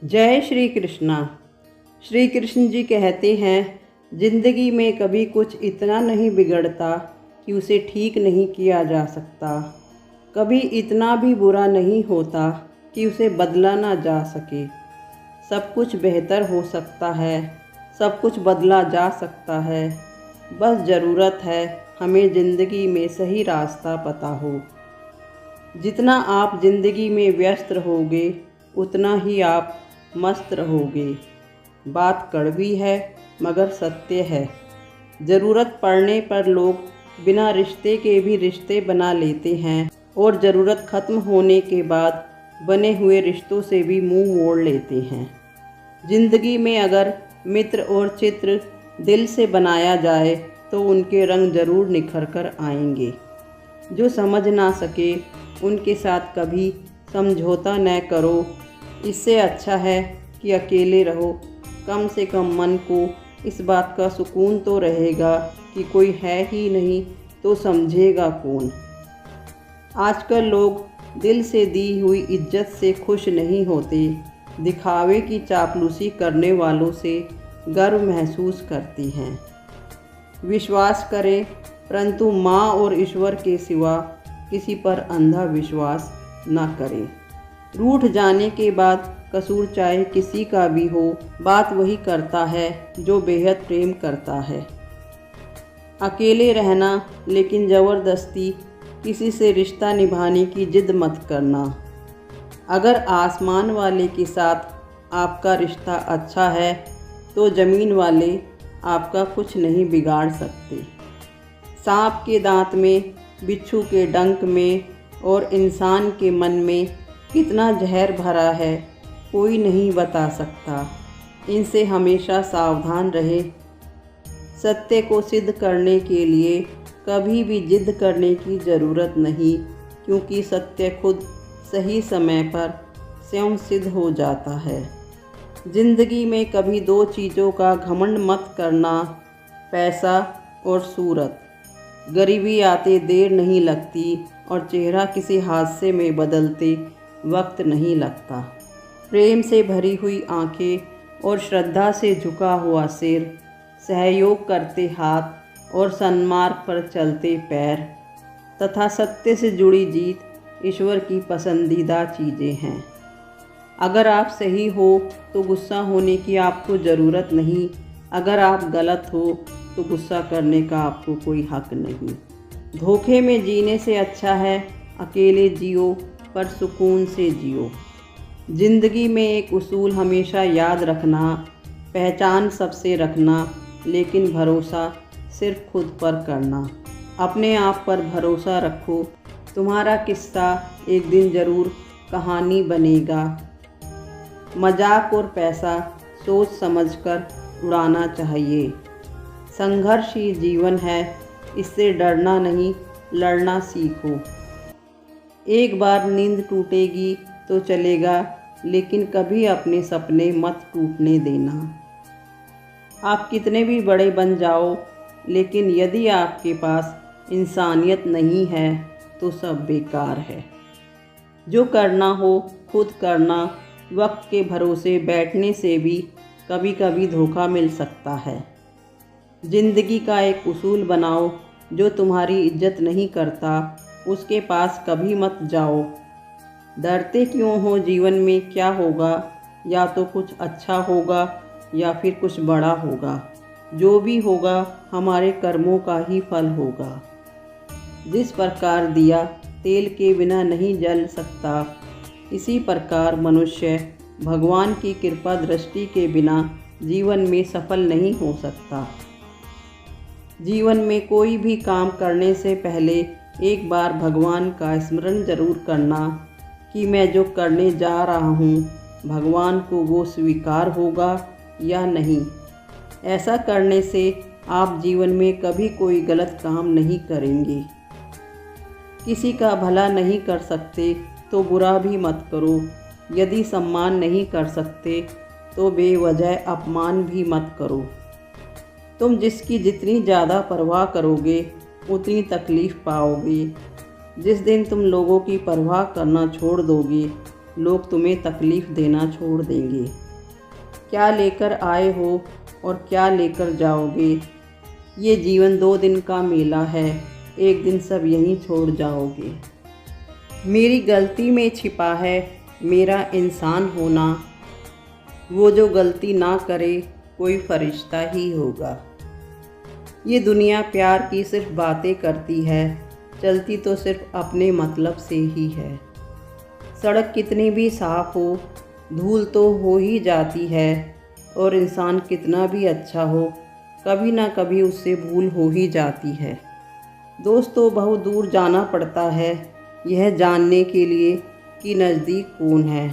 जय श्री कृष्णा। श्री कृष्ण जी कहते हैं, जिंदगी में कभी कुछ इतना नहीं बिगड़ता कि उसे ठीक नहीं किया जा सकता। कभी इतना भी बुरा नहीं होता कि उसे बदला ना जा सके। सब कुछ बेहतर हो सकता है, सब कुछ बदला जा सकता है। बस ज़रूरत है हमें ज़िंदगी में सही रास्ता पता हो। जितना आप ज़िंदगी में व्यस्त रहोगे उतना ही आप मस्त रहोगे। बात कड़वी है मगर सत्य है। ज़रूरत पड़ने पर लोग बिना रिश्ते के भी रिश्ते बना लेते हैं और ज़रूरत ख़त्म होने के बाद बने हुए रिश्तों से भी मुंह मोड़ लेते हैं। ज़िंदगी में अगर मित्र और चित्र दिल से बनाया जाए तो उनके रंग ज़रूर निखर कर आएंगे। जो समझ ना सके उनके साथ कभी समझौता न करो। इससे अच्छा है कि अकेले रहो। कम से कम मन को इस बात का सुकून तो रहेगा कि कोई है ही नहीं तो समझेगा कौन। आजकल लोग दिल से दी हुई इज्जत से खुश नहीं होते, दिखावे की चापलूसी करने वालों से गर्व महसूस करती हैं। विश्वास करें, परंतु माँ और ईश्वर के सिवा किसी पर अंधा विश्वास न करें। रूठ जाने के बाद कसूर चाहे किसी का भी हो, बात वही करता है जो बेहद प्रेम करता है। अकेले रहना, लेकिन ज़बरदस्ती किसी से रिश्ता निभाने की जिद मत करना। अगर आसमान वाले के साथ आपका रिश्ता अच्छा है तो ज़मीन वाले आपका कुछ नहीं बिगाड़ सकते। सांप के दांत में, बिच्छू के डंक में और इंसान के मन में कितना जहर भरा है कोई नहीं बता सकता। इनसे हमेशा सावधान रहे। सत्य को सिद्ध करने के लिए कभी भी जिद करने की ज़रूरत नहीं, क्योंकि सत्य खुद सही समय पर स्वयं सिद्ध हो जाता है। ज़िंदगी में कभी दो चीज़ों का घमंड मत करना, पैसा और सूरत। गरीबी आते देर नहीं लगती और चेहरा किसी हादसे में बदलते वक्त नहीं लगता। प्रेम से भरी हुई आंखें और श्रद्धा से झुका हुआ सिर, सहयोग करते हाथ और सन्मार्ग पर चलते पैर तथा सत्य से जुड़ी जीत ईश्वर की पसंदीदा चीज़ें हैं। अगर आप सही हो तो गुस्सा होने की आपको ज़रूरत नहीं। अगर आप गलत हो तो गुस्सा करने का आपको कोई हक नहीं। धोखे में जीने से अच्छा है अकेले जियो पर सुकून से जियो। ज़िंदगी में एक उसूल हमेशा याद रखना, पहचान सबसे रखना, लेकिन भरोसा सिर्फ खुद पर करना। अपने आप पर भरोसा रखो, तुम्हारा किस्सा एक दिन ज़रूर कहानी बनेगा। मजाक और पैसा सोच समझकर उड़ाना चाहिए। संघर्ष ही जीवन है, इससे डरना नहीं, लड़ना सीखो। एक बार नींद टूटेगी तो चलेगा, लेकिन कभी अपने सपने मत टूटने देना। आप कितने भी बड़े बन जाओ, लेकिन यदि आपके पास इंसानियत नहीं है तो सब बेकार है। जो करना हो खुद करना। वक्त के भरोसे बैठने से भी कभी कभी धोखा मिल सकता है। ज़िंदगी का एक उसूल बनाओ, जो तुम्हारी इज्जत नहीं करता उसके पास कभी मत जाओ। डरते क्यों हो? जीवन में क्या होगा? या तो कुछ अच्छा होगा या फिर कुछ बड़ा होगा। जो भी होगा हमारे कर्मों का ही फल होगा। जिस प्रकार दिया तेल के बिना नहीं जल सकता, इसी प्रकार मनुष्य भगवान की कृपा दृष्टि के बिना जीवन में सफल नहीं हो सकता। जीवन में कोई भी काम करने से पहले एक बार भगवान का स्मरण जरूर करना कि मैं जो करने जा रहा हूँ भगवान को वो स्वीकार होगा या नहीं। ऐसा करने से आप जीवन में कभी कोई गलत काम नहीं करेंगे। किसी का भला नहीं कर सकते तो बुरा भी मत करो। यदि सम्मान नहीं कर सकते तो बेवजह अपमान भी मत करो। तुम जिसकी जितनी ज़्यादा परवाह करोगे उतनी तकलीफ़ पाओगे। जिस दिन तुम लोगों की परवाह करना छोड़ दोगे लोग तुम्हें तकलीफ़ देना छोड़ देंगे। क्या लेकर आए हो और क्या लेकर जाओगे? ये जीवन 2 दिन का मेला है, एक दिन सब यहीं छोड़ जाओगे। मेरी गलती में छिपा है मेरा इंसान होना, वो जो गलती ना करे कोई फरिश्ता ही होगा। ये दुनिया प्यार की सिर्फ बातें करती है, चलती तो सिर्फ अपने मतलब से ही है। सड़क कितनी भी साफ़ हो, धूल तो हो ही जाती है, और इंसान कितना भी अच्छा हो, कभी ना कभी उससे भूल हो ही जाती है। दोस्तों, बहुत दूर जाना पड़ता है यह जानने के लिए कि नज़दीक कौन है।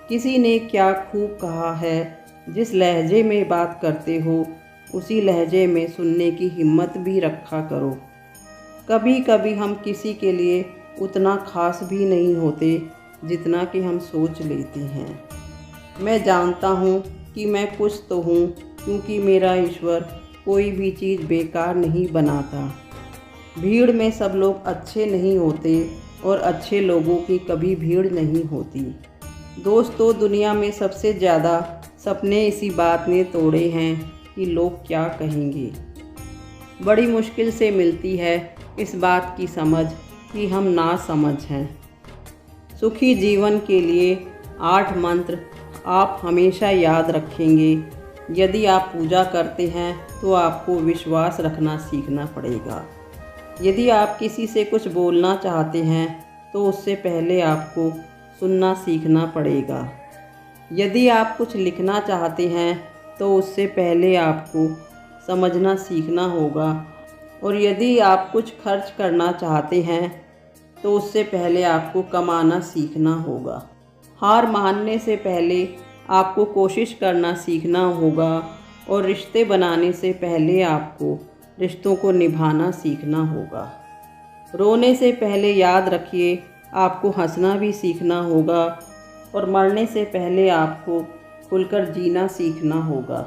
किसी ने क्या खूब कहा है, जिस लहजे में बात करते हो उसी लहजे में सुनने की हिम्मत भी रखा करो। कभी कभी हम किसी के लिए उतना ख़ास भी नहीं होते जितना कि हम सोच लेते हैं। मैं जानता हूँ कि मैं कुछ तो हूँ, क्योंकि मेरा ईश्वर कोई भी चीज़ बेकार नहीं बनाता। भीड़ में सब लोग अच्छे नहीं होते और अच्छे लोगों की कभी भीड़ नहीं होती। दोस्तों, दुनिया में सबसे ज़्यादा सपने इसी बात ने तोड़े हैं कि लोग क्या कहेंगे। बड़ी मुश्किल से मिलती है इस बात की समझ कि हम ना समझ हैं। सुखी जीवन के लिए 8 मंत्र आप हमेशा याद रखेंगे। यदि आप पूजा करते हैं तो आपको विश्वास रखना सीखना पड़ेगा। यदि आप किसी से कुछ बोलना चाहते हैं तो उससे पहले आपको सुनना सीखना पड़ेगा। यदि आप कुछ लिखना चाहते हैं तो उससे पहले आपको समझना सीखना होगा, और यदि आप कुछ खर्च करना चाहते हैं तो उससे पहले आपको कमाना सीखना होगा। हार मानने से पहले आपको कोशिश करना सीखना होगा, और रिश्ते बनाने से पहले आपको रिश्तों को निभाना सीखना होगा। रोने से पहले याद रखिए आपको हंसना भी सीखना होगा, और मरने से पहले आपको खुलकर जीना सीखना होगा।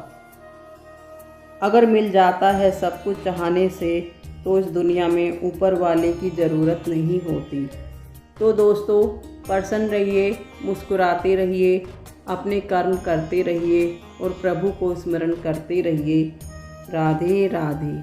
अगर मिल जाता है सब कुछ चाहने से तो इस दुनिया में ऊपर वाले की ज़रूरत नहीं होती। तो दोस्तों, प्रसन्न रहिए, मुस्कुराते रहिए, अपने कर्म करते रहिए और प्रभु को स्मरण करते रहिए। राधे राधे।